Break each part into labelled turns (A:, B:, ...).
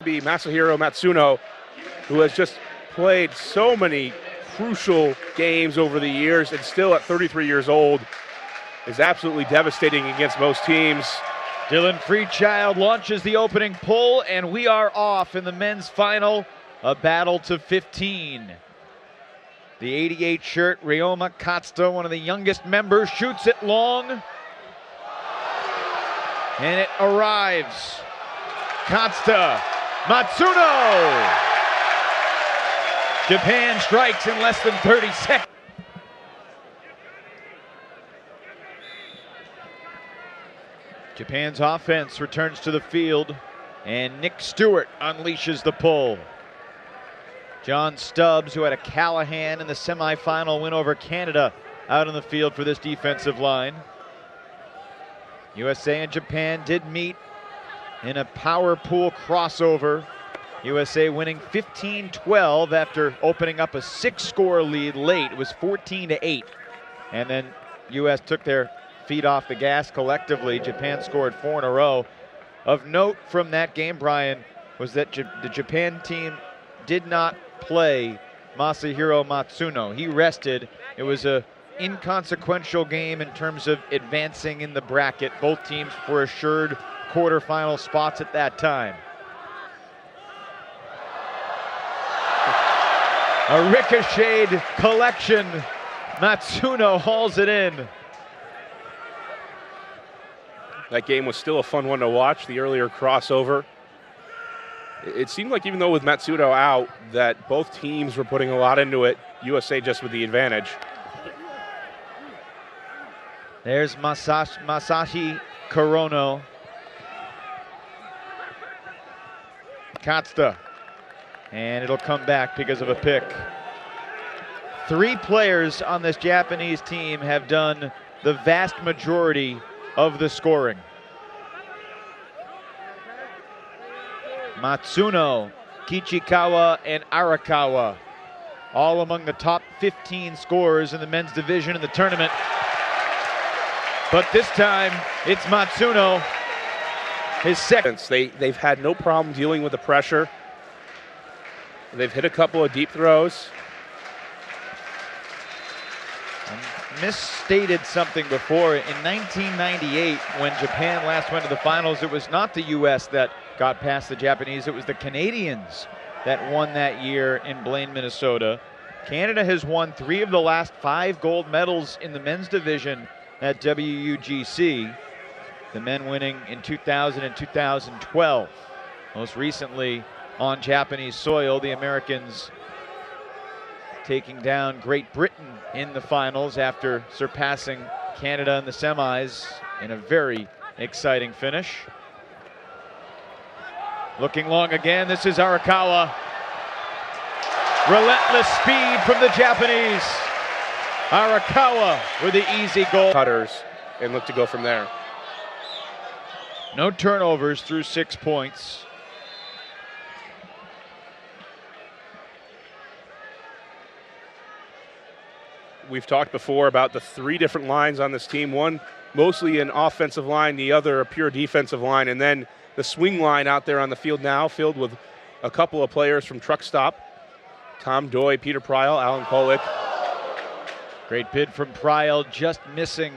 A: Be Masahiro Matsuno, who has just played so many crucial games over the years and still at 33 years old is absolutely devastating against most teams.
B: Dylan Freechild launches the opening pull, and we are off in the men's final, a battle to 15. The 88 shirt, Ryoma Katsuta, one of the youngest members, shoots it long, and it arrives. Katsuta, Matsuno! Japan strikes in less than 30 seconds. Japan's offense returns to the field, and Nick Stewart unleashes the pull. John Stubbs, who had a Callahan in the semifinal win over Canada, out on the field for this defensive line. USA and Japan did meet in a power pool crossover. USA winning 15-12 after opening up a 6-score lead late. It was 14-8. And then US took their feet off the gas collectively. Japan scored 4 in a row. Of note from that game, Brian, was that the Japan team did not play Masahiro Matsuno. He rested. It was a inconsequential game in terms of advancing in the bracket. Both teams were assured quarterfinal spots at that time. A ricocheted collection. Matsuno hauls it in.
A: That game was still a fun one to watch, the earlier crossover. It seemed like even though with Matsuno out, that both teams were putting a lot into it, USA just with the advantage.
B: There's Masashi Korono. Katsuta. And it'll come back because of a pick. 3 players on this Japanese team have done the vast majority of the scoring. Matsuno, Kichikawa, and Arakawa, all among the top 15 scorers in the men's division in the tournament. But this time, it's Matsuno, his second.
A: They've had no problem dealing with the pressure. They've hit a couple of deep throws.
B: I misstated something before. In 1998, when Japan last went to the finals, it was not the U.S. that got past the Japanese. It was the Canadians that won that year in Blaine, Minnesota. Canada has won 3 of the last 5 gold medals in the men's division at WUGC. The men winning in 2000 and 2012. Most recently on Japanese soil, the Americans taking down Great Britain in the finals after surpassing Canada in the semis in a very exciting finish. Looking long again, this is Arakawa. Relentless speed from the Japanese. Arakawa with the easy goal.
A: Cutters and look to go from there.
B: No turnovers through 6 points.
A: We've talked before about the 3 different lines on this team. One mostly an offensive line, the other a pure defensive line, and then the swing line out there on the field now, filled with a couple of players from Truck Stop. Tom Doy, Peter Pryal, Alan Kolick.
B: Great bid from Pryal, just missing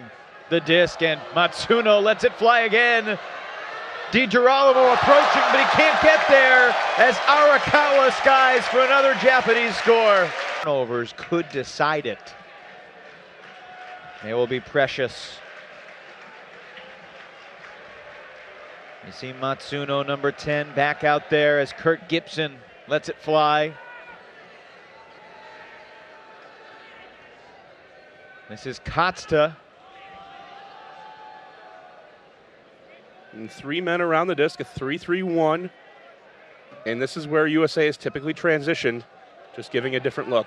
B: the disc, and Matsuno lets it fly again. DiGirolamo approaching, but he can't get there as Arakawa skies for another Japanese score. Turnovers could decide it. They will be precious. You see Matsuno, number 10, back out there as Kurt Gibson lets it fly. This is Katsuta.
A: And 3 men around the disc, a 3-3-1. And this is where USA has typically transitioned, just giving a different look.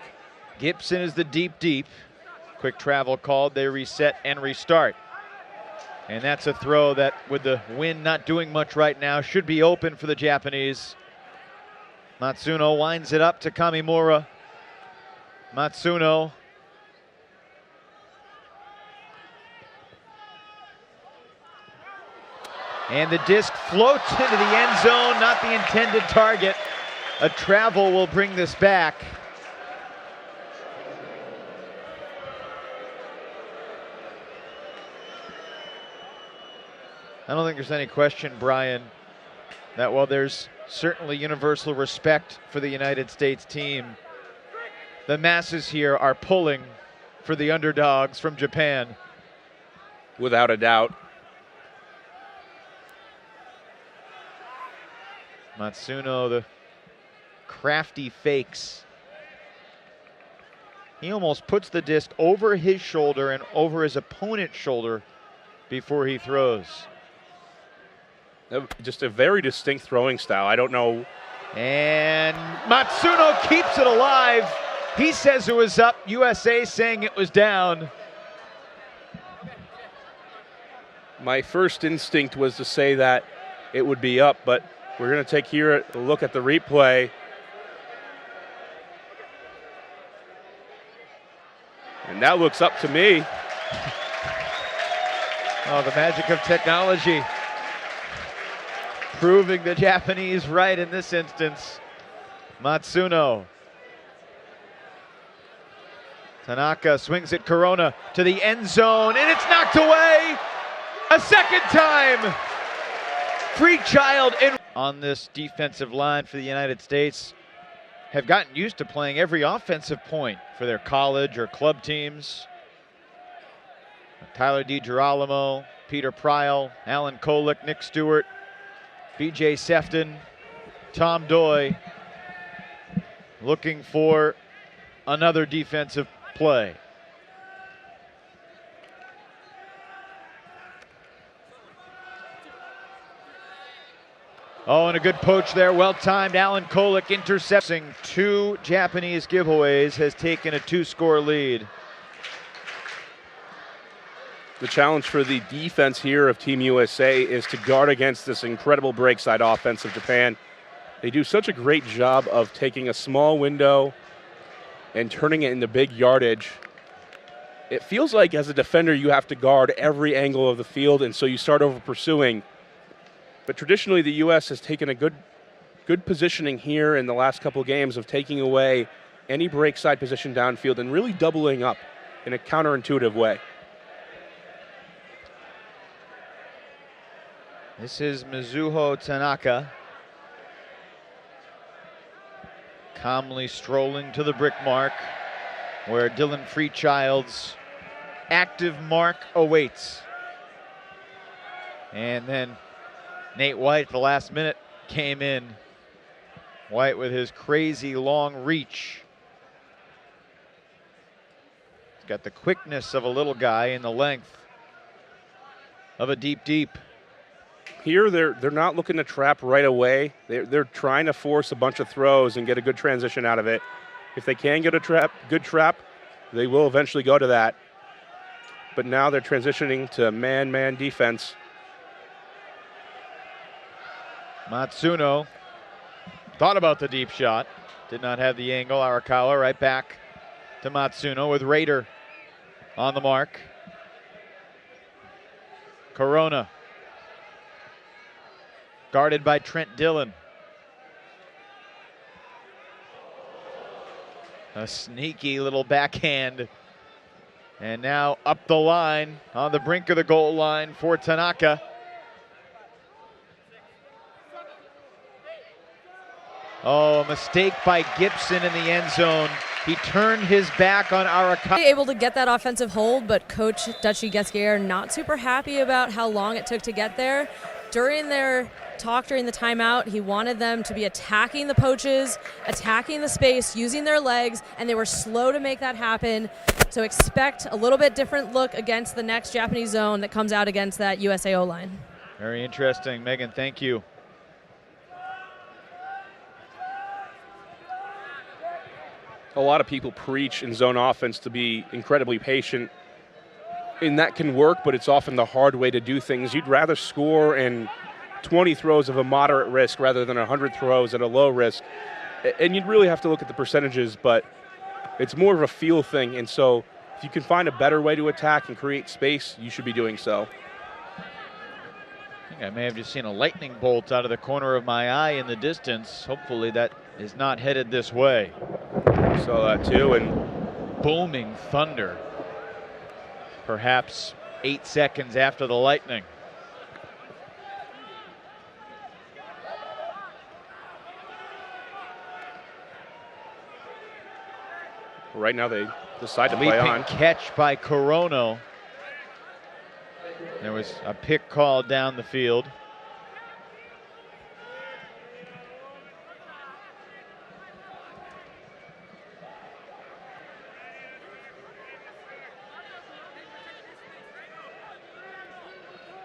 B: Gibson is the deep. Quick travel called, they reset and restart. And that's a throw that, with the wind not doing much right now, should be open for the Japanese. Matsuno winds it up to Kamimura. Matsuno. And the disc floats into the end zone, not the intended target. A travel will bring this back. I don't think there's any question, Brian, that while there's certainly universal respect for the United States team, the masses here are pulling for the underdogs from Japan.
A: Without a doubt.
B: Matsuno, the crafty fakes. He almost puts the disc over his shoulder and over his opponent's shoulder before he throws.
A: Just a very distinct throwing style. I don't know.
B: And Matsuno keeps it alive. He says it was up. USA saying it was down.
A: My first instinct was to say that it would be up, but we're going to take here a look at the replay. And that looks up to me.
B: Oh, the magic of technology. Proving the Japanese right in this instance. Matsuno. Tanaka swings it, Corona to the end zone, and it's knocked away a second time. Freechild in on this defensive line for the United States have gotten used to playing every offensive point for their college or club teams. Tyler DiGirolamo, Peter Pryl, Alan Kolick, Nick Stewart, BJ Sefton, Tom Doy looking for another defensive play. Oh, and a good poach there, well-timed. Alan Kolick intercepting 2 Japanese giveaways, has taken a 2-score lead.
A: The challenge for the defense here of Team USA is to guard against this incredible breakside offense of Japan. They do such a great job of taking a small window and turning it into big yardage. It feels like as a defender you have to guard every angle of the field, and so you start over pursuing. But traditionally the U.S. has taken a good positioning here in the last couple of games of taking away any breakside position downfield and really doubling up in a counterintuitive way.
B: This is Mizuho Tanaka, calmly strolling to the brick mark where Dylan Freechild's active mark awaits. And then Nate White, the last minute, came in. White with his crazy long reach. He's got the quickness of a little guy and the length of a deep.
A: Here, they're not looking to trap right away. They're trying to force a bunch of throws and get a good transition out of it. If they can get a good trap, they will eventually go to that. But now they're transitioning to man-man defense.
B: Matsuno thought about the deep shot. Did not have the angle. Arakawa right back to Matsuno with Raider on the mark. Corona. Guarded by Trent Dillon. A sneaky little backhand. And now up the line, on the brink of the goal line for Tanaka. Oh, a mistake by Gibson in the end zone. He turned his back on Arakawa.
C: Able to get that offensive hold, but Coach Dutchy Getskier not super happy about how long it took to get there. During their talk during the timeout, he wanted them to be attacking the poaches, attacking the space, using their legs, and they were slow to make that happen. So expect a little bit different look against the next Japanese zone that comes out against that USAO line.
B: Very interesting. Megan, thank you.
A: A lot of people preach in zone offense to be incredibly patient, and that can work, but it's often the hard way to do things. You'd rather score in 20 throws of a moderate risk rather than 100 throws at a low risk. And you'd really have to look at the percentages, but it's more of a feel thing. And so if you can find a better way to attack and create space, you should be doing so.
B: think I may have just seen a lightning bolt out of the corner of my eye in the distance. Hopefully that is not headed this way.
A: Saw that too, and
B: Booming thunder. Perhaps 8 seconds after the lightning.
A: right now they decide to play
B: Leaping
A: on.
B: catch by Corono. There was a pick called down the field.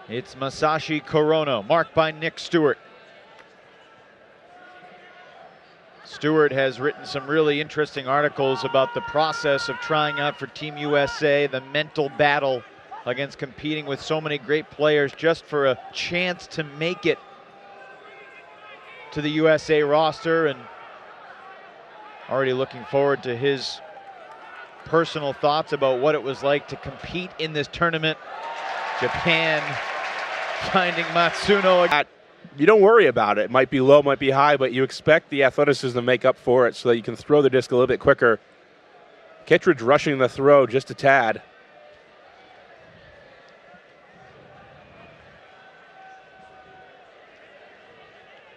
B: It's Masashi Corono, marked by Nick Stewart. Stewart has written some really interesting articles about the process of trying out for Team USA, the mental battle against competing with so many great players just for a chance to make it to the USA roster, and already looking forward to his personal thoughts about what it was like to compete in this tournament. Japan finding Matsuno.
A: You don't worry about it. It might be low, might be high, but you expect the athleticism to make up for it so that you can throw the disc a little bit quicker. Kittredge rushing the throw just a tad.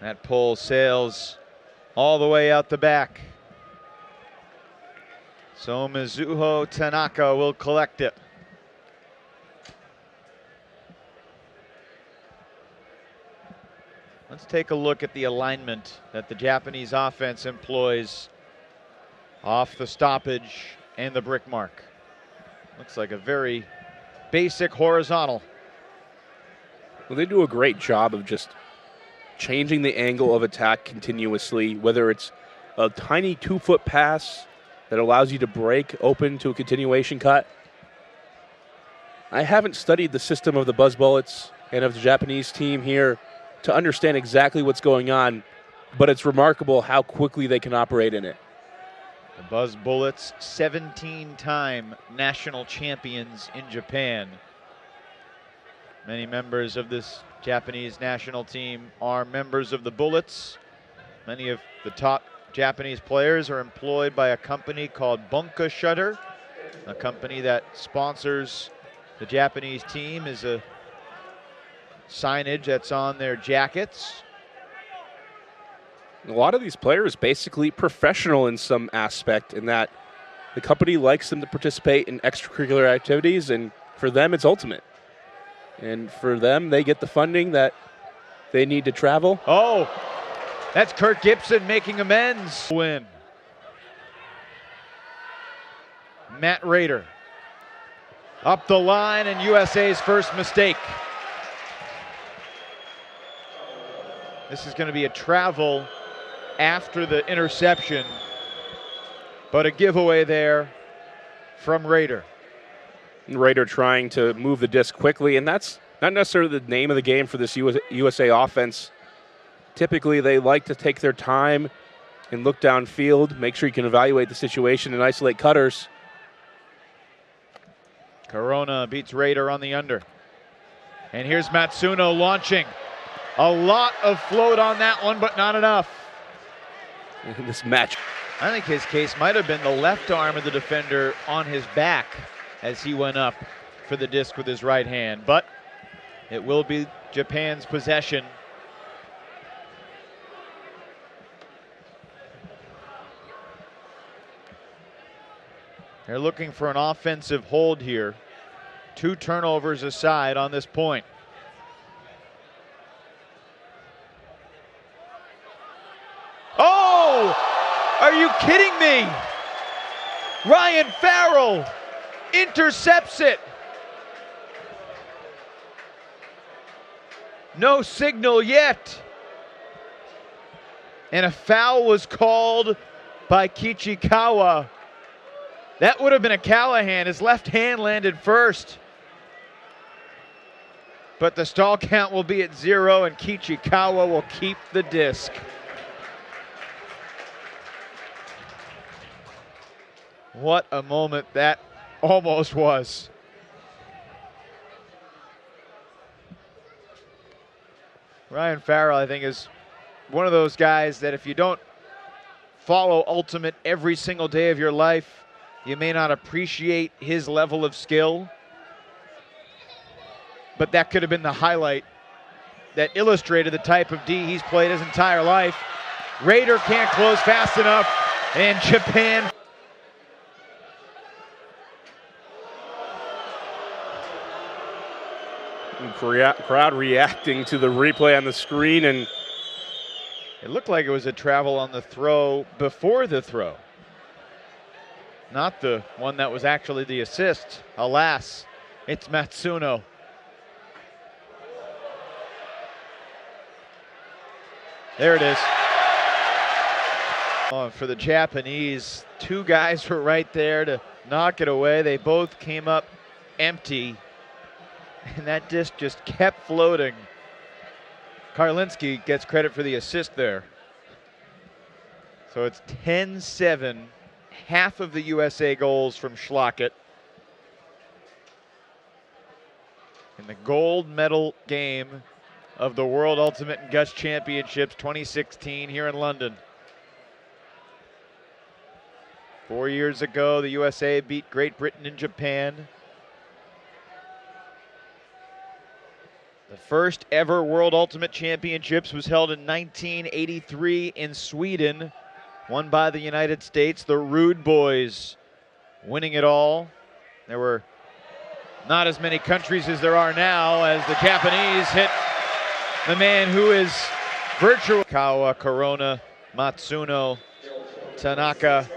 B: That pole sails all the way out the back. So Mizuho Tanaka will collect it. Let's take a look at the alignment that the Japanese offense employs off the stoppage and the brick mark. Looks like a very basic horizontal.
A: Well, they do a great job of just changing the angle of attack continuously, whether it's a tiny 2-foot pass that allows you to break open to a continuation cut. I haven't studied the system of the Buzz Bullets and of the Japanese team here to understand exactly what's going on, but it's remarkable how quickly they can operate in it.
B: The Buzz Bullets, 17-time national champions in Japan. Many members of this Japanese national team are members of the Bullets. Many of the top Japanese players are employed by a company called Bunka Shutter, a company that sponsors the Japanese team, is a signage that's on their jackets.
A: A lot of these players basically professional in some aspect, in that the company likes them to participate in extracurricular activities, and for them it's ultimate. And for them, they get the funding that they need to travel.
B: Oh, that's Kurt Gibson making amends. Win. Matt Rader up the line, and USA's first mistake. This is going to be a travel after the interception, but a giveaway there from Rader.
A: Rader trying to move the disc quickly, and that's not necessarily the name of the game for this USA offense. Typically, they like to take their time and look downfield, make sure you can evaluate the situation and isolate cutters.
B: Corona beats Rader on the under. And here's Matsuno launching. A lot of float on that one, but not enough.
A: This match.
B: I think his case might have been the left arm of the defender on his back as he went up for the disc with his right hand, but it will be Japan's possession. They're looking for an offensive hold here. 2 turnovers aside on this point. Oh, are you kidding me? Ryan Farrell intercepts it. No signal yet. And a foul was called by Kichikawa. That would have been a Callahan. His left hand landed first. But the stall count will be at 0, and Kichikawa will keep the disc. What a moment that almost was. Ryan Farrell, I think, is one of those guys that if you don't follow Ultimate every single day of your life, you may not appreciate his level of skill. But that could have been the highlight that illustrated the type of D he's played his entire life. Raider can't close fast enough, and Japan.
A: Crowd reacting to the replay on the screen, and
B: it looked like it was a travel on the throw before the throw, not the one that was actually the assist. Alas, it's Matsuno. There it is. For the Japanese, two guys were right there to knock it away. They both came up empty, and that disc just kept floating. Karlinski gets credit for the assist there. So it's 10-7, half of the USA goals from Schlockett. In the gold medal game of the World Ultimate and Guts Championships 2016 here in London. 4 years ago, the USA beat Great Britain and Japan. The first ever World Ultimate Championships was held in 1983 in Sweden, won by the United States. The Rude Boys winning it all. There were not as many countries as there are now, as the Japanese hit the man who is virtual. Kawa, Corona, Matsuno, Tanaka,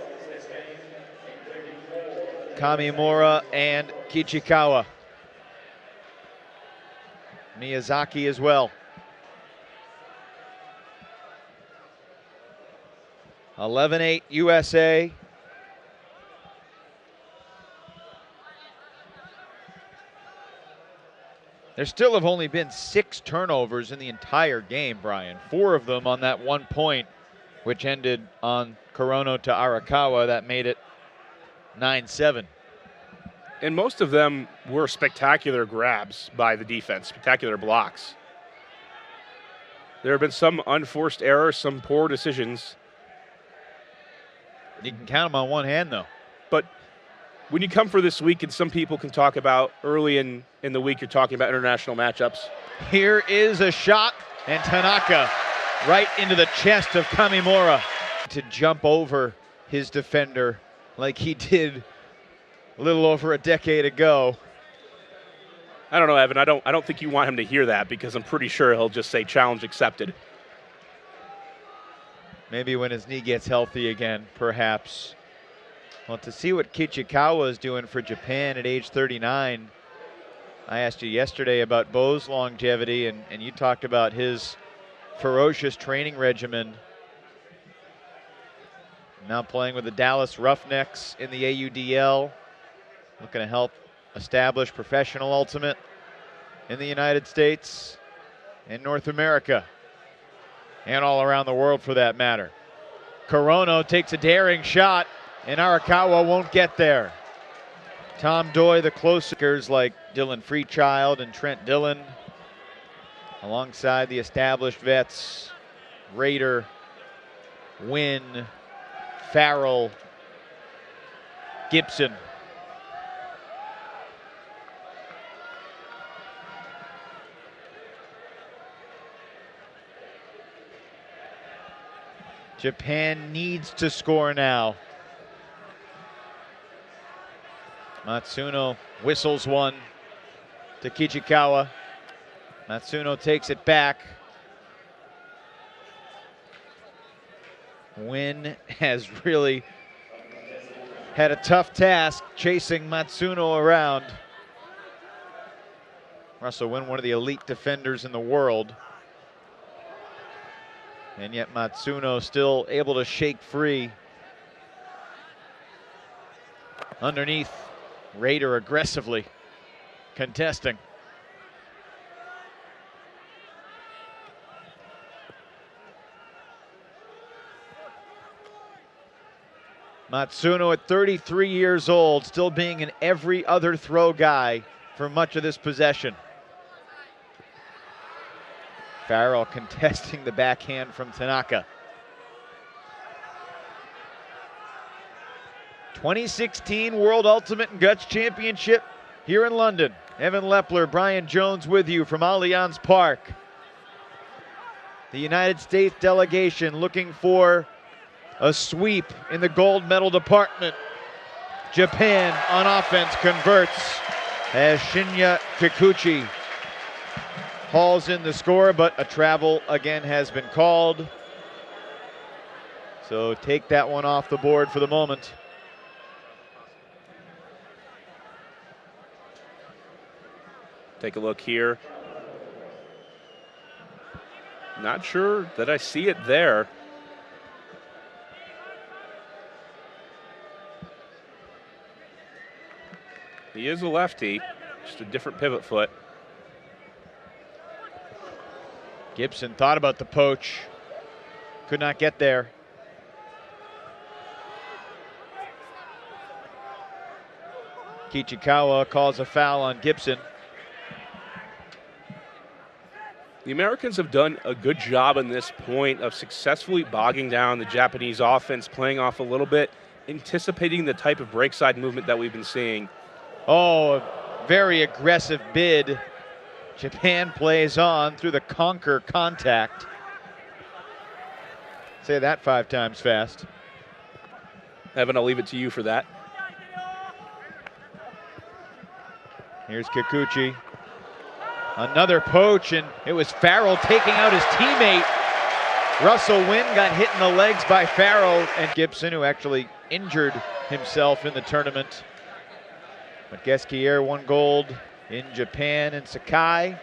B: Kamimura, and Kichikawa. Miyazaki as well. 11-8 USA. There still have only been 6 turnovers in the entire game, Brian. 4 of them on that 1 point, which ended on Korono to Arakawa. That made it 9-7.
A: And most of them were spectacular grabs by the defense, spectacular blocks. There have been some unforced errors, some poor decisions.
B: You can count them on one hand, though.
A: But when you come for this week, and some people can talk about early in the week, you're talking about international matchups.
B: Here is a shot, and Tanaka right into the chest of Kamimura to jump over his defender like he did a little over a decade ago.
A: I don't know, Evan. I don't think you want him to hear that, because I'm pretty sure he'll just say challenge accepted.
B: Maybe when his knee gets healthy again, perhaps. Well, to see what Kichikawa is doing for Japan at age 39. I asked you yesterday about Bo's longevity, and you talked about his ferocious training regimen. Now playing with the Dallas Roughnecks in the AUDL. Looking to help establish professional ultimate in the United States and North America, and all around the world for that matter. Korono takes a daring shot, and Arakawa won't get there. Tom Doy, the closers like Dylan Freechild and Trent Dillon, alongside the established vets, Raider, Wynn, Farrell, Gibson. Japan needs to score now. Matsuno whistles one to Kichikawa. Matsuno takes it back. Wynn has really had a tough task chasing Matsuno around. Russell Wynn, one of the elite defenders in the world. And yet Matsuno still able to shake free. Underneath, Raider aggressively contesting. Matsuno at 33 years old, still being an every other throw guy for much of this possession. Farrell contesting the backhand from Tanaka. 2016 World Ultimate and Guts Championship here in London. Evan Lepler, Brian Jones with you from Allianz Park. The United States delegation looking for a sweep in the gold medal department. Japan on offense converts as Shinya Kikuchi hauls in the score, but a travel again has been called. So take that one off the board for the moment.
A: Take a look here. Not sure that I see it there. He is a lefty, just a different pivot foot.
B: Gibson thought about the poach, could not get there. Kichikawa calls a foul on Gibson.
A: The Americans have done a good job in this point of successfully bogging down the Japanese offense, playing off a little bit, anticipating the type of breakside movement that we've been seeing.
B: Oh, a very aggressive bid. Japan plays on through the conquer contact. Say that 5 times fast.
A: Evan, I'll leave it to you for that.
B: Here's Kikuchi. Another poach, and it was Farrell taking out his teammate. Russell Wynn got hit in the legs by Farrell, and Gibson, who actually injured himself in the tournament. But Gesquier won gold in Japan and Sakai.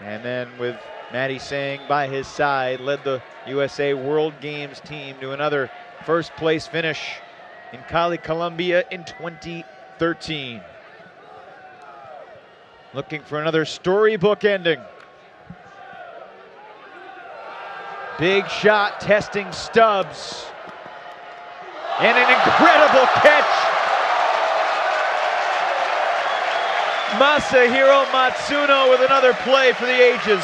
B: And then with Matty Sang by his side, led the USA World Games team to another first place finish in Cali, Colombia in 2013. Looking for another storybook ending. Big shot testing Stubbs. And an incredible catch. Masahiro Matsuno with another play for the ages.